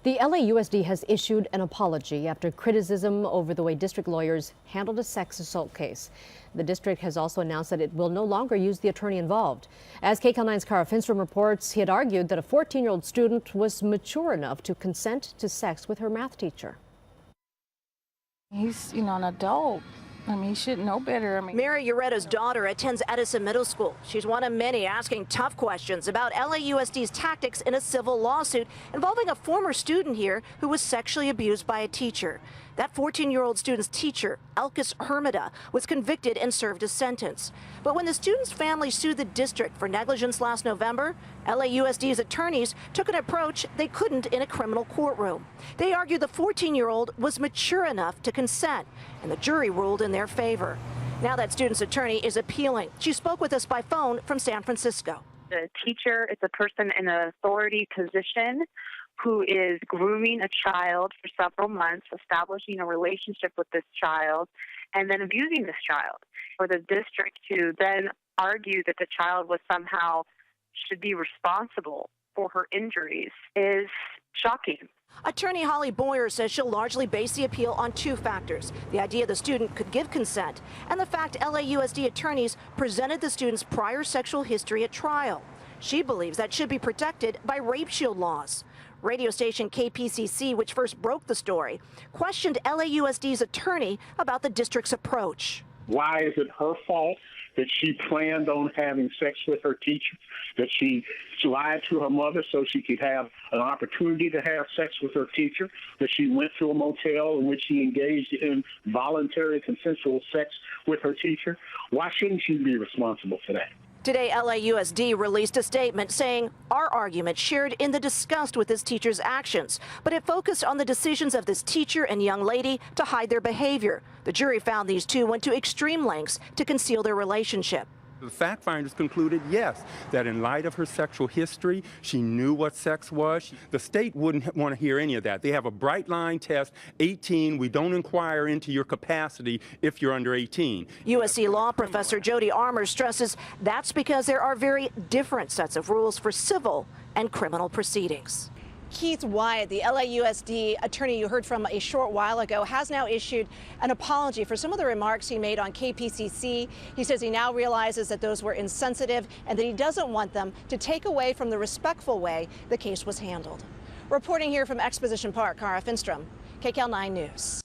The LAUSD has issued an apology after criticism over the way district lawyers handled a sex assault case. The district has also announced that it will no longer use the attorney involved. As KCAL9's Finnstrom reports, he had argued that a 14-year-old student was mature enough to consent to sex with her math teacher. He's, an adult. He should know better. Mary Uretta's daughter attends Edison Middle School. She's one of many asking tough questions about LAUSD's tactics in a civil lawsuit involving a former student here who was sexually abused by a teacher. That 14-year-old student's teacher, Elkis Hermida, was convicted and served a sentence. But when the student's family sued the district for negligence last November, LAUSD's attorneys took an approach they couldn't in a criminal courtroom. They argued the 14-year-old was mature enough to consent, and the jury ruled in their favor. Now that student's attorney is appealing. She spoke with us by phone from San Francisco. The teacher is a person in an authority position who is grooming a child for several months, establishing a relationship with this child, and then abusing this child. For the district to then argue that the child was somehow should be responsible for her injuries is shocking. Attorney Holly Boyer says she'll largely base the appeal on two factors: the idea the student could give consent and the fact LAUSD attorneys presented the student's prior sexual history at trial. She believes that should be protected by rape shield laws. Radio station KPCC, which first broke the story, questioned LAUSD's attorney about the district's approach. Why is it her fault that she planned on having sex with her teacher, that she lied to her mother so she could have an opportunity to have sex with her teacher, that she went to a motel in which she engaged in voluntary consensual sex with her teacher? Why shouldn't she be responsible for that? Today, LAUSD released a statement saying our argument shared in the disgust with this teacher's actions, but it focused on the decisions of this teacher and young lady to hide their behavior. The jury found these two went to extreme lengths to conceal their relationship. The fact finders concluded, yes, that in light of her sexual history, she knew what sex was. The state wouldn't want to hear any of that. They have a bright line test, 18. We don't inquire into your capacity if you're under 18. USC law professor Jody Armour stresses that's because there are very different sets of rules for civil and criminal proceedings. Keith Wyatt, the LAUSD attorney you heard from a short while ago, has now issued an apology for some of the remarks he made on KPCC. He says he now realizes that those were insensitive and that he doesn't want them to take away from the respectful way the case was handled. Reporting here from Exposition Park, Finnstrom, KCAL9 News.